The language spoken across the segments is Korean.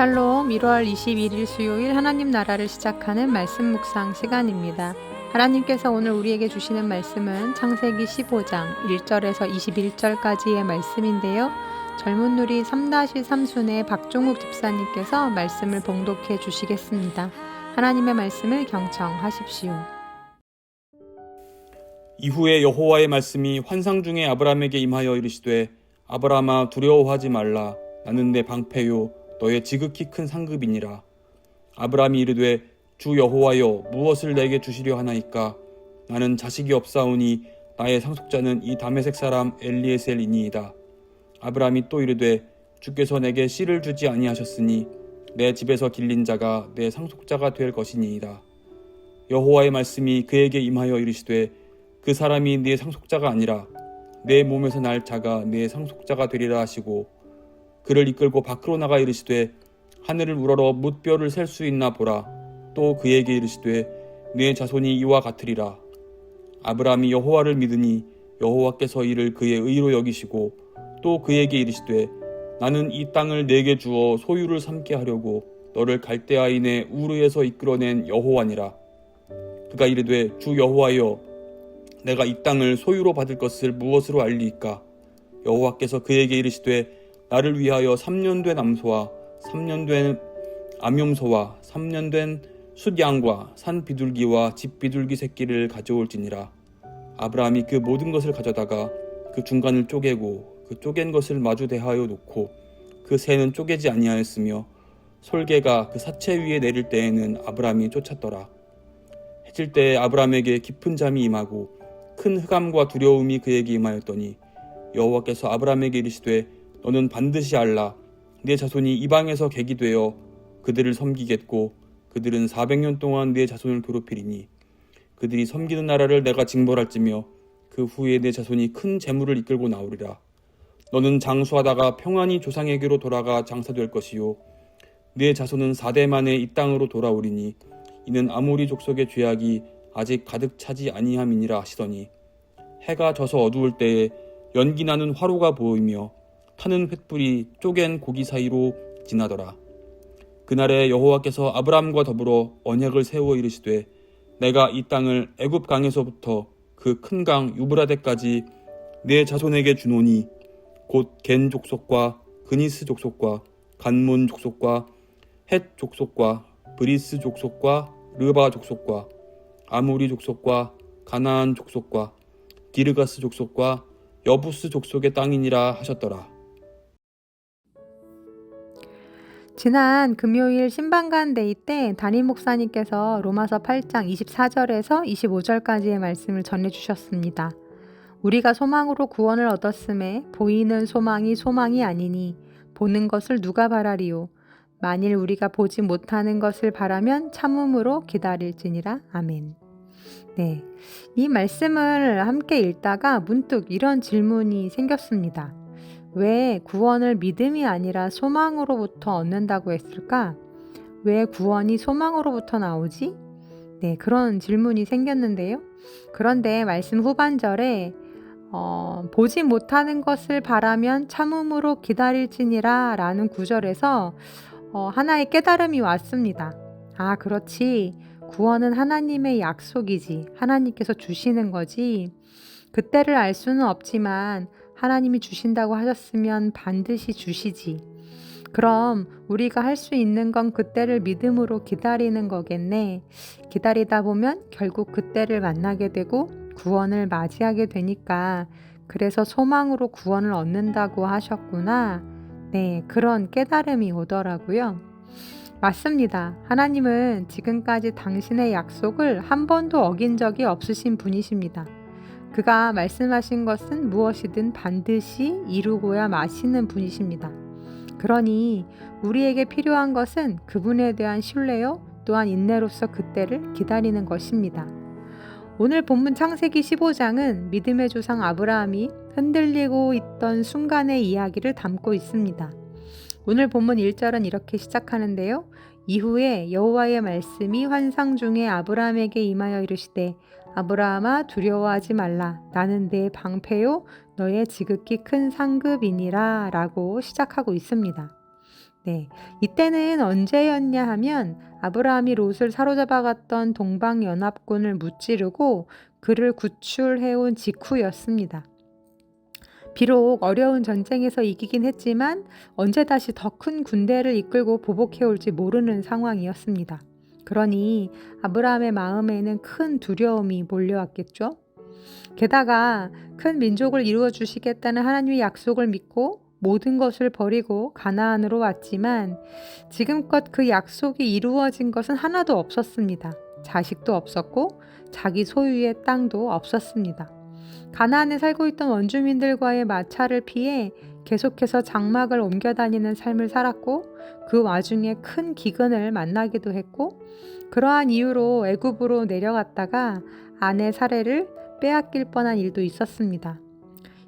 샬롬 1월 21일 수요일 하나님 나라를 시작하는 말씀 묵상 시간입니다. 하나님께서 오늘 우리에게 주시는 말씀은 창세기 15장 1절에서 21절까지의 말씀인데요. 젊은 누리 3-3순의 박종욱 집사님께서 말씀을 봉독해 주시겠습니다. 하나님의 말씀을 경청하십시오. 이후에 여호와의 말씀이 환상 중에 아브라함에게 임하여 이르시되 아브라함아 두려워하지 말라. 나는 내 방패요 너의 지극히 큰 상급이니라. 아브라함이 이르되 주 여호와여 무엇을 내게 주시려 하나이까. 나는 자식이 없사오니 나의 상속자는 이 다메섹 사람 엘리에셀이니이다. 아브라함이 또 이르되 주께서 내게 씨를 주지 아니하셨으니 내 집에서 길린 자가 내 상속자가 될 것이니이다. 여호와의 말씀이 그에게 임하여 이르시되 그 사람이 네 상속자가 아니라 내 몸에서 날 자가 네 상속자가 되리라 하시고 그를 이끌고 밖으로 나가 이르시되 하늘을 우러러 뭇별을 셀 수 있나 보라. 또 그에게 이르시되 네 자손이 이와 같으리라. 아브라함이 여호와를 믿으니 여호와께서 이를 그의 의로 여기시고 또 그에게 이르시되 나는 이 땅을 내게 주어 소유를 삼게 하려고 너를 갈대아인의 우르에서 이끌어낸 여호와니라. 그가 이르되 주 여호와여 내가 이 땅을 소유로 받을 것을 무엇으로 알리이까. 여호와께서 그에게 이르시되 나를 위하여 3년 된 암소와 3년 된 암염소와 3년 된 숫양과 산 비둘기와 집 비둘기 새끼를 가져올지니라. 아브라함이 그 모든 것을 가져다가 그 중간을 쪼개고 그 쪼갠 것을 마주 대하여 놓고 그 새는 쪼개지 아니하였으며 솔개가 그 사체 위에 내릴 때에는 아브라함이 쫓았더라. 해질 때에 아브라함에게 깊은 잠이 임하고 큰 흑암과 두려움이 그에게 임하였더니 여호와께서 아브라함에게 이르시되 너는 반드시 알라. 네 자손이 이방에서 객이 되어 그들을 섬기겠고 그들은 400년 동안 네 자손을 괴롭히리니 그들이 섬기는 나라를 내가 징벌할지며 그 후에 네 자손이 큰 재물을 이끌고 나오리라. 너는 장수하다가 평안히 조상에게로 돌아가 장사될 것이요 네 자손은 4대 만에 이 땅으로 돌아오리니 이는 아모리 족속의 죄악이 아직 가득 차지 아니함이니라 하시더니 해가 져서 어두울 때에 연기 나는 화로가 보이며 타는 횃불이 쪼갠 고기 사이로 지나더라. 그날에 여호와께서 아브라함과 더불어 언약을 세워 이르시되 내가 이 땅을 애굽 강에서부터 그 큰 강 유브라데까지 내 자손에게 주노니 곧 겐 족속과 그니스 족속과 간몬 족속과 헷 족속과 브리스 족속과 르바 족속과 아모리 족속과 가나안 족속과 기르가스 족속과 여부스 족속의 땅이니라 하셨더라. 지난 금요일 신방간 데이 때 담임 목사님께서 로마서 8장 24절에서 25절까지의 말씀을 전해주셨습니다. 우리가 소망으로 구원을 얻었음에 보이는 소망이 소망이 아니니 보는 것을 누가 바라리요. 만일 우리가 보지 못하는 것을 바라면 참음으로 기다릴지니라. 아멘. 네, 이 말씀을 함께 읽다가 문득 이런 질문이 생겼습니다. 왜 구원을 믿음이 아니라 소망으로부터 얻는다고 했을까? 왜 구원이 소망으로부터 나오지? 네, 그런 질문이 생겼는데요. 그런데 말씀 후반절에 보지 못하는 것을 바라면 참음으로 기다릴지니라 라는 구절에서 하나의 깨달음이 왔습니다. 아, 그렇지. 구원은 하나님의 약속이지. 하나님께서 주시는 거지. 그때를 알 수는 없지만 하나님이 주신다고 하셨으면 반드시 주시지. 그럼 우리가 할 수 있는 건 그때를 믿음으로 기다리는 거겠네. 기다리다 보면 결국 그때를 만나게 되고 구원을 맞이하게 되니까 그래서 소망으로 구원을 얻는다고 하셨구나. 네, 그런 깨달음이 오더라고요. 맞습니다. 하나님은 지금까지 당신의 약속을 한 번도 어긴 적이 없으신 분이십니다. 그가 말씀하신 것은 무엇이든 반드시 이루고야 마시는 분이십니다. 그러니 우리에게 필요한 것은 그분에 대한 신뢰요 또한 인내로서 그때를 기다리는 것입니다. 오늘 본문 창세기 15장은 믿음의 조상 아브라함이 흔들리고 있던 순간의 이야기를 담고 있습니다. 오늘 본문 1절은 이렇게 시작하는데요. 이후에 여호와의 말씀이 환상 중에 아브라함에게 임하여 이르시되 아브라함아 두려워하지 말라. 나는 내 방패요 너의 지극히 큰 상급이니라 라고 시작하고 있습니다. 네, 이때는 언제였냐 하면 아브라함이 롯을 사로잡아갔던 동방연합군을 무찌르고 그를 구출해온 직후였습니다. 비록 어려운 전쟁에서 이기긴 했지만 언제 다시 더 큰 군대를 이끌고 보복해올지 모르는 상황이었습니다. 그러니 아브라함의 마음에는 큰 두려움이 몰려왔겠죠. 게다가 큰 민족을 이루어 주시겠다는 하나님의 약속을 믿고 모든 것을 버리고 가나안으로 왔지만 지금껏 그 약속이 이루어진 것은 하나도 없었습니다. 자식도 없었고 자기 소유의 땅도 없었습니다. 가나안에 살고 있던 원주민들과의 마찰을 피해 계속해서 장막을 옮겨 다니는 삶을 살았고 그 와중에 큰 기근을 만나기도 했고 그러한 이유로 애굽으로 내려갔다가 아내 사례를 빼앗길 뻔한 일도 있었습니다.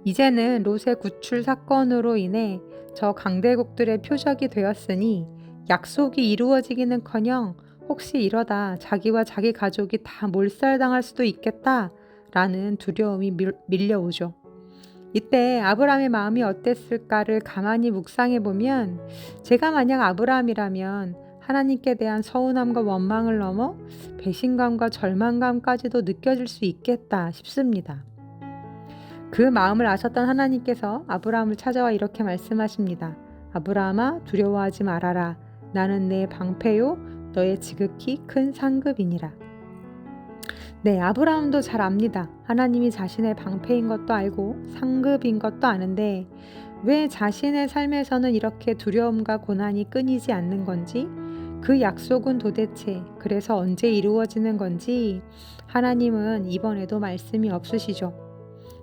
이제는 롯의 구출 사건으로 인해 저 강대국들의 표적이 되었으니 약속이 이루어지기는커녕 혹시 이러다 자기와 자기 가족이 다 몰살당할 수도 있겠다라는 두려움이 밀려오죠. 이때 아브라함의 마음이 어땠을까를 가만히 묵상해 보면 제가 만약 아브라함이라면 하나님께 대한 서운함과 원망을 넘어 배신감과 절망감까지도 느껴질 수 있겠다 싶습니다. 그 마음을 아셨던 하나님께서 아브라함을 찾아와 이렇게 말씀하십니다. 아브라함아 두려워하지 말아라. 나는 내 방패요 너의 지극히 큰 상급이니라. 네, 아브라함도 잘 압니다. 하나님이 자신의 방패인 것도 알고 상급인 것도 아는데 왜 자신의 삶에서는 이렇게 두려움과 고난이 끊이지 않는 건지, 그 약속은 도대체 그래서 언제 이루어지는 건지 하나님은 이번에도 말씀이 없으시죠.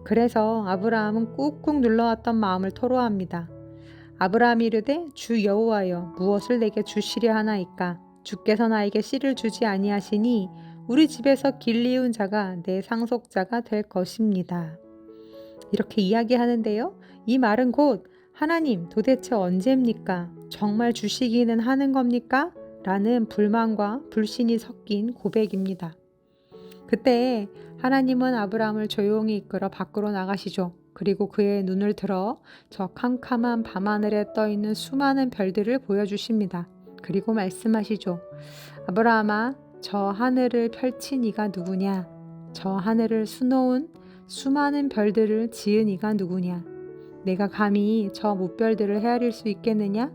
그래서 아브라함은 꾹꾹 눌러왔던 마음을 토로합니다. 아브라함이 이르되 주 여호와여 무엇을 내게 주시려 하나이까? 주께서 나에게 씨를 주지 아니하시니 우리 집에서 길리운 자가 내 상속자가 될 것입니다. 이렇게 이야기하는데요. 이 말은 곧 하나님 도대체 언제입니까? 정말 주시기는 하는 겁니까? 라는 불만과 불신이 섞인 고백입니다. 그때 하나님은 아브라함을 조용히 이끌어 밖으로 나가시죠. 그리고 그의 눈을 들어 저 캄캄한 밤하늘에 떠있는 수많은 별들을 보여주십니다. 그리고 말씀하시죠. 아브라함아 저 하늘을 펼친 이가 누구냐? 저 하늘을 수놓은 수많은 별들을 지은 이가 누구냐? 내가 감히 저 무별들을 헤아릴 수 있겠느냐?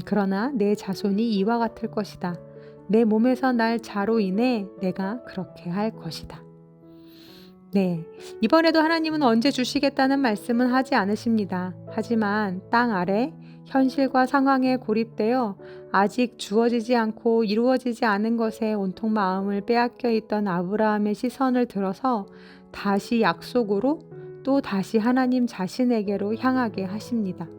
그러나 내 자손이 이와 같을 것이다. 내 몸에서 날 자로 인해 내가 그렇게 할 것이다. 네, 이번에도 하나님은 언제 주시겠다는 말씀은 하지 않으십니다. 하지만 땅 아래 현실과 상황에 고립되어 아직 주어지지 않고 이루어지지 않은 것에 온통 마음을 빼앗겨 있던 아브라함의 시선을 들어서 다시 약속으로 또 다시 하나님 자신에게로 향하게 하십니다.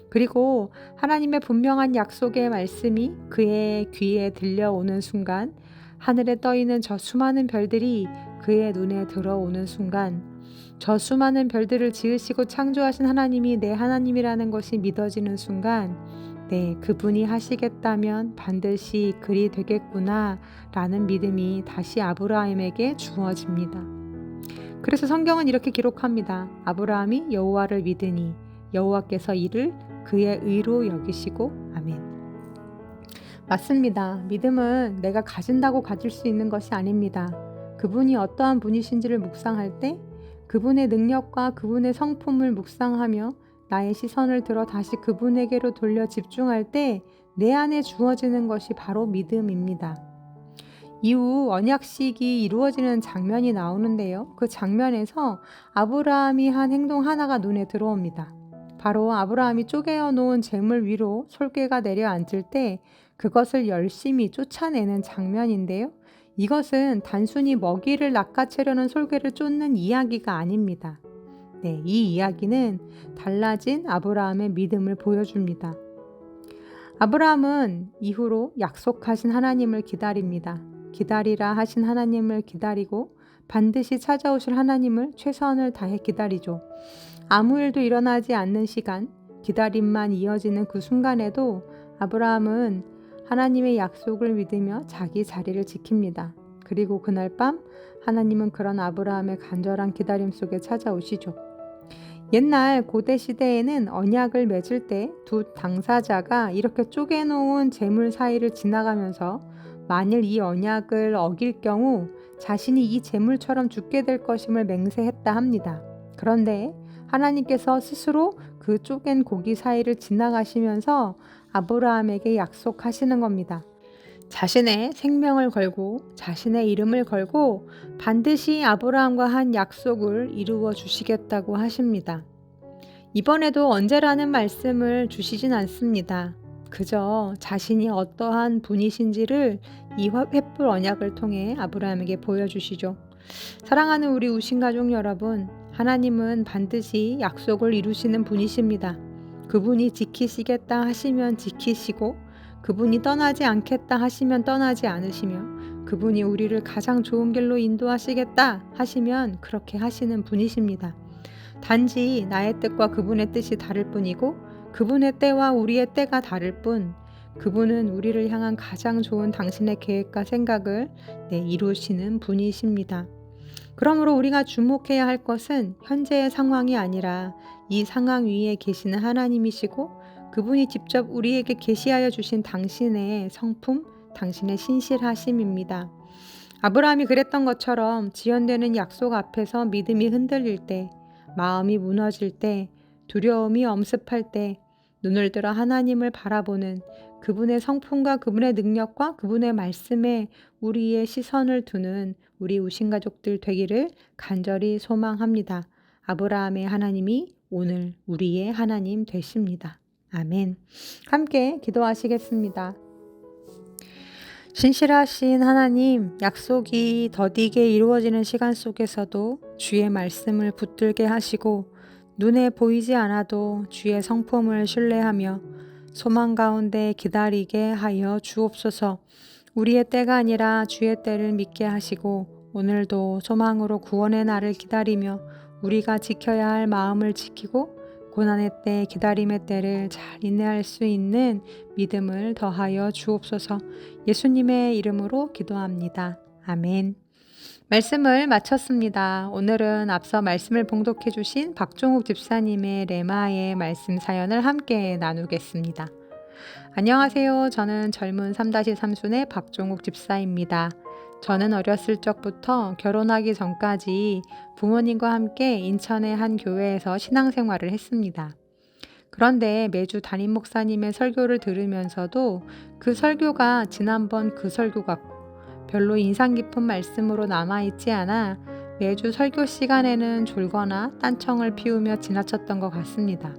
그리고 하나님의 분명한 약속의 말씀이 그의 귀에 들려오는 순간 하늘에 떠있는 저 수많은 별들이 그의 눈에 들어오는 순간 저 수많은 별들을 지으시고 창조하신 하나님이 내 하나님이라는 것이 믿어지는 순간 네, 그분이 하시겠다면 반드시 그리 되겠구나 라는 믿음이 다시 아브라함에게 주어집니다. 그래서 성경은 이렇게 기록합니다. 아브라함이 여호와를 믿으니 여호와께서 이를 그의 의로 여기시고 아멘. 맞습니다. 믿음은 내가 가진다고 가질 수 있는 것이 아닙니다. 그분이 어떠한 분이신지를 묵상할 때 그분의 능력과 그분의 성품을 묵상하며 나의 시선을 들어 다시 그분에게로 돌려 집중할 때 내 안에 주어지는 것이 바로 믿음입니다. 이후 언약식이 이루어지는 장면이 나오는데요. 그 장면에서 아브라함이 한 행동 하나가 눈에 들어옵니다. 바로 아브라함이 쪼개어 놓은 재물 위로 솔개가 내려앉을 때 그것을 열심히 쫓아내는 장면인데요. 이것은 단순히 먹이를 낚아채려는 솔개를 쫓는 이야기가 아닙니다. 네, 이 이야기는 달라진 아브라함의 믿음을 보여줍니다. 아브라함은 이후로 약속하신 하나님을 기다립니다. 기다리라 하신 하나님을 기다리고 반드시 찾아오실 하나님을 최선을 다해 기다리죠. 아무 일도 일어나지 않는 시간, 기다림만 이어지는 그 순간에도 아브라함은 하나님의 약속을 믿으며 자기 자리를 지킵니다. 그리고 그날 밤 하나님은 그런 아브라함의 간절한 기다림 속에 찾아오시죠. 옛날 고대 시대에는 언약을 맺을 때 두 당사자가 이렇게 쪼개놓은 재물 사이를 지나가면서 만일 이 언약을 어길 경우 자신이 이 재물처럼 죽게 될 것임을 맹세했다 합니다. 그런데 하나님께서 스스로 그 쪼갠 고기 사이를 지나가시면서 아브라함에게 약속하시는 겁니다. 자신의 생명을 걸고 자신의 이름을 걸고 반드시 아브라함과 한 약속을 이루어 주시겠다고 하십니다. 이번에도 언제라는 말씀을 주시진 않습니다. 그저 자신이 어떠한 분이신지를 이 횃불 언약을 통해 아브라함에게 보여주시죠. 사랑하는 우리 우신가족 여러분, 하나님은 반드시 약속을 이루시는 분이십니다. 그분이 지키시겠다 하시면 지키시고 그분이 떠나지 않겠다 하시면 떠나지 않으시며 그분이 우리를 가장 좋은 길로 인도하시겠다 하시면 그렇게 하시는 분이십니다. 단지 나의 뜻과 그분의 뜻이 다를 뿐이고 그분의 때와 우리의 때가 다를 뿐 그분은 우리를 향한 가장 좋은 당신의 계획과 생각을 이루시는 분이십니다. 그러므로 우리가 주목해야 할 것은 현재의 상황이 아니라 이 상황 위에 계시는 하나님이시고 그분이 직접 우리에게 계시하여 주신 당신의 성품, 당신의 신실하심입니다. 아브라함이 그랬던 것처럼 지연되는 약속 앞에서 믿음이 흔들릴 때, 마음이 무너질 때, 두려움이 엄습할 때 눈을 들어 하나님을 바라보는 그분의 성품과 그분의 능력과 그분의 말씀에 우리의 시선을 두는 우리 우신가족들 되기를 간절히 소망합니다. 아브라함의 하나님이 오늘 우리의 하나님 되십니다. 아멘. 함께 기도하시겠습니다. 신실하신 하나님, 약속이 더디게 이루어지는 시간 속에서도 주의 말씀을 붙들게 하시고 눈에 보이지 않아도 주의 성품을 신뢰하며 소망 가운데 기다리게 하여 주옵소서. 우리의 때가 아니라 주의 때를 믿게 하시고 오늘도 소망으로 구원의 날을 기다리며 우리가 지켜야 할 마음을 지키고 고난의 때, 기다림의 때를 잘 인내할 수 있는 믿음을 더하여 주옵소서. 예수님의 이름으로 기도합니다. 아멘. 말씀을 마쳤습니다. 오늘은 앞서 말씀을 봉독해 주신 박종욱 집사님의 레마의 말씀 사연을 함께 나누겠습니다. 안녕하세요. 저는 젊은 3-3순의 박종욱 집사입니다. 저는 어렸을 적부터 결혼하기 전까지 부모님과 함께 인천의 한 교회에서 신앙생활을 했습니다. 그런데 매주 담임 목사님의 설교를 들으면서도 그 설교가 지난번 그 설교 같고 별로 인상 깊은 말씀으로 남아있지 않아 매주 설교 시간에는 졸거나 딴청을 피우며 지나쳤던 것 같습니다.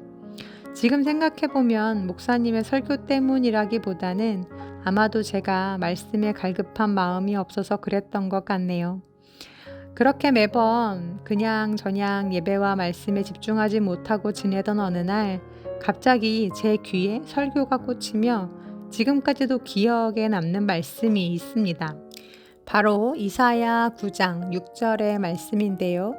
지금 생각해보면 목사님의 설교 때문이라기보다는 아마도 제가 말씀에 갈급한 마음이 없어서 그랬던 것 같네요. 그렇게 매번 그냥저냥 예배와 말씀에 집중하지 못하고 지내던 어느 날 갑자기 제 귀에 설교가 꽂히며 지금까지도 기억에 남는 말씀이 있습니다. 바로 이사야 9장 6절의 말씀인데요.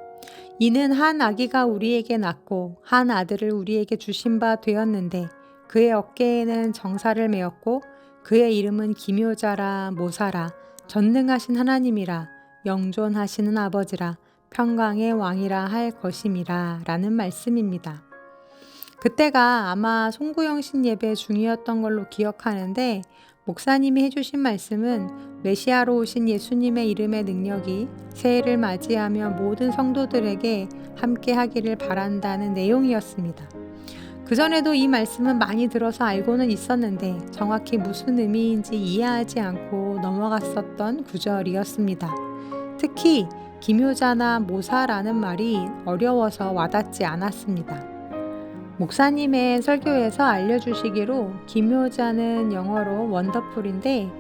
이는 한 아기가 우리에게 낳고 한 아들을 우리에게 주신 바 되었는데 그의 어깨에는 정사를 메었고 그의 이름은 기묘자라 모사라 전능하신 하나님이라 영존하시는 아버지라 평강의 왕이라 할 것임이라 라는 말씀입니다. 그때가 아마 송구영신 예배 중이었던 걸로 기억하는데 목사님이 해주신 말씀은 메시아로 오신 예수님의 이름의 능력이 새해를 맞이하며 모든 성도들에게 함께 하기를 바란다는 내용이었습니다. 그전에도 이 말씀은 많이 들어서 알고는 있었는데 정확히 무슨 의미인지 이해하지 않고 넘어갔었던 구절이었습니다. 특히 기묘자나 모사라는 말이 어려워서 와닿지 않았습니다. 목사님의 설교에서 알려주시기로 기묘자는 영어로 원더풀인데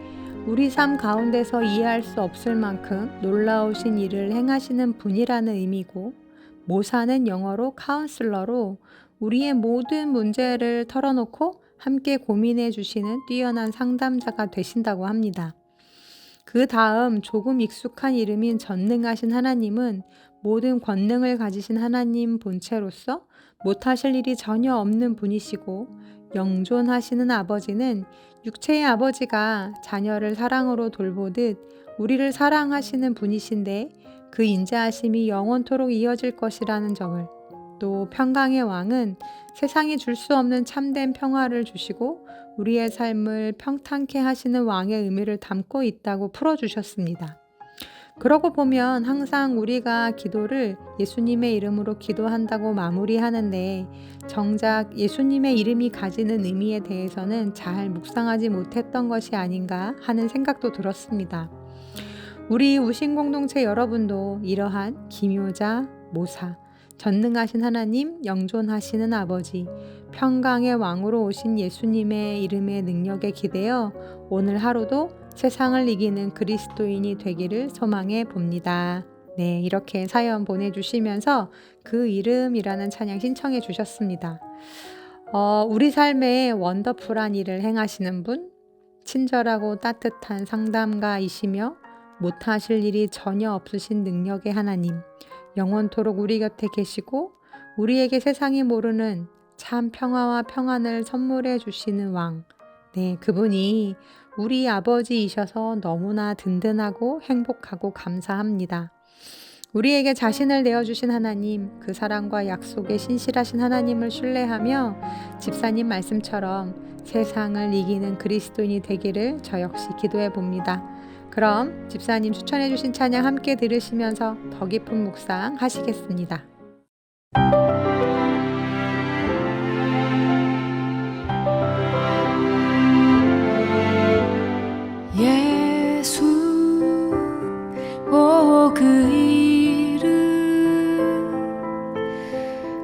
우리 삶 가운데서 이해할 수 없을 만큼 놀라우신 일을 행하시는 분이라는 의미고 모사는 영어로 카운슬러로 우리의 모든 문제를 털어놓고 함께 고민해 주시는 뛰어난 상담자가 되신다고 합니다. 그 다음 조금 익숙한 이름인 전능하신 하나님은 모든 권능을 가지신 하나님 본체로서 못하실 일이 전혀 없는 분이시고 영존하시는 아버지는 육체의 아버지가 자녀를 사랑으로 돌보듯 우리를 사랑하시는 분이신데 그 인자하심이 영원토록 이어질 것이라는 점을 또 평강의 왕은 세상이 줄 수 없는 참된 평화를 주시고 우리의 삶을 평탄케 하시는 왕의 의미를 담고 있다고 풀어주셨습니다. 그러고 보면 항상 우리가 기도를 예수님의 이름으로 기도한다고 마무리하는데 정작 예수님의 이름이 가지는 의미에 대해서는 잘 묵상하지 못했던 것이 아닌가 하는 생각도 들었습니다. 우리 우신공동체 여러분도 이러한 기묘자, 모사, 전능하신 하나님, 영존하시는 아버지, 평강의 왕으로 오신 예수님의 이름의 능력에 기대어 오늘 하루도 세상을 이기는 그리스도인이 되기를 소망해 봅니다. 네, 이렇게 사연 보내주시면서 그 이름이라는 찬양 신청해 주셨습니다. 우리 삶에 원더풀한 일을 행하시는 분, 친절하고 따뜻한 상담가이시며 못하실 일이 전혀 없으신 능력의 하나님, 영원토록 우리 곁에 계시고 우리에게 세상이 모르는 참 평화와 평안을 선물해 주시는 왕, 네, 그분이 우리 아버지이셔서 너무나 든든하고 행복하고 감사합니다. 우리에게 자신을 내어주신 하나님, 그 사랑과 약속에 신실하신 하나님을 신뢰하며 집사님 말씀처럼 세상을 이기는 그리스도인이 되기를 저 역시 기도해 봅니다. 그럼 집사님 추천해 주신 찬양 함께 들으시면서 더 깊은 묵상 하시겠습니다. 예수 오 그 이름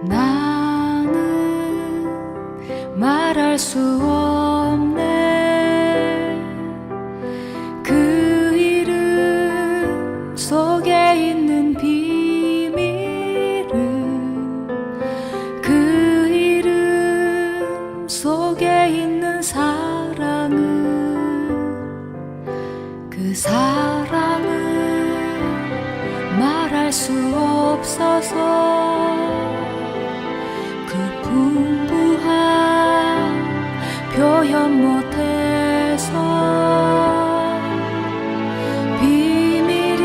나는 말할 수 없네 그 이름 속에 있는 비밀을 그 이름 속에 있는 사랑을 그 사랑을 말할 수 없어서 그 풍부한 표현 못해서 비밀이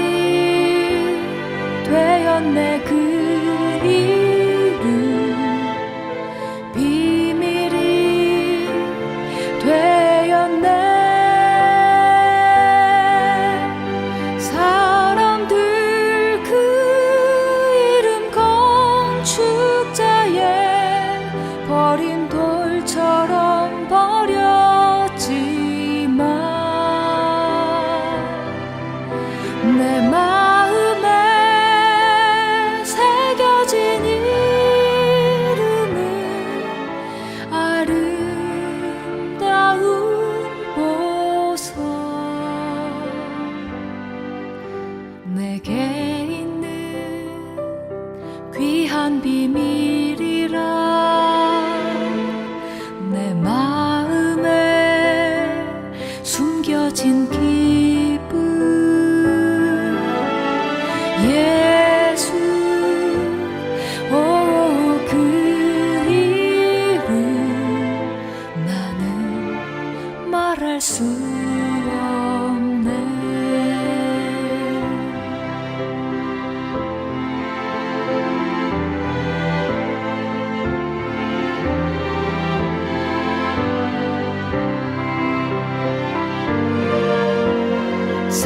되었네 그 이름 비밀이 되었네 버린 돌처럼 버렸지만 내 마음에 새겨진 이름은 아름다운 보석 내게 있는 귀한 비밀이라 내 마음에 숨겨진 기쁨 예수 오 그 이름 나는 말할 수 없네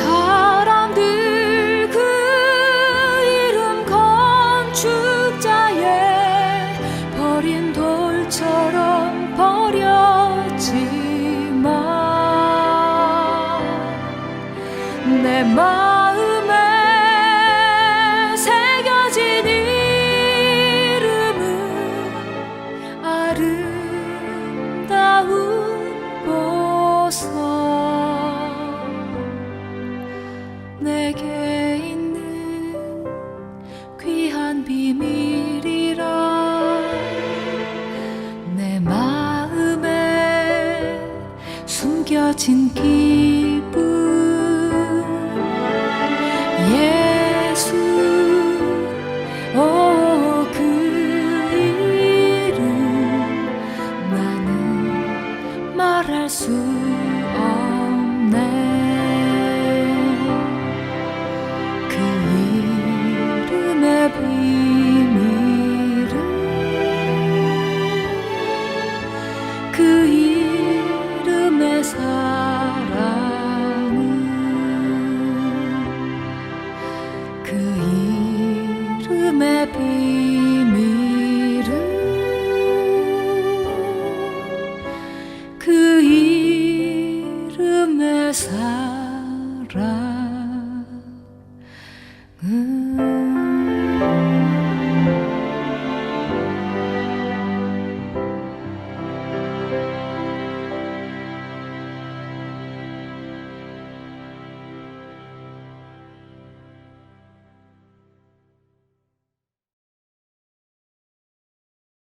사람들 그 이름 건축자의 버린 돌처럼 버렸지만 내 마음에 새겨진 이름은 아름다운 보석 내게 있는 귀한 비밀이라 내 마음에 숨겨진 기쁨 예수 오 그 이름 나는 말할 수 없네 그 이름의 비밀을 은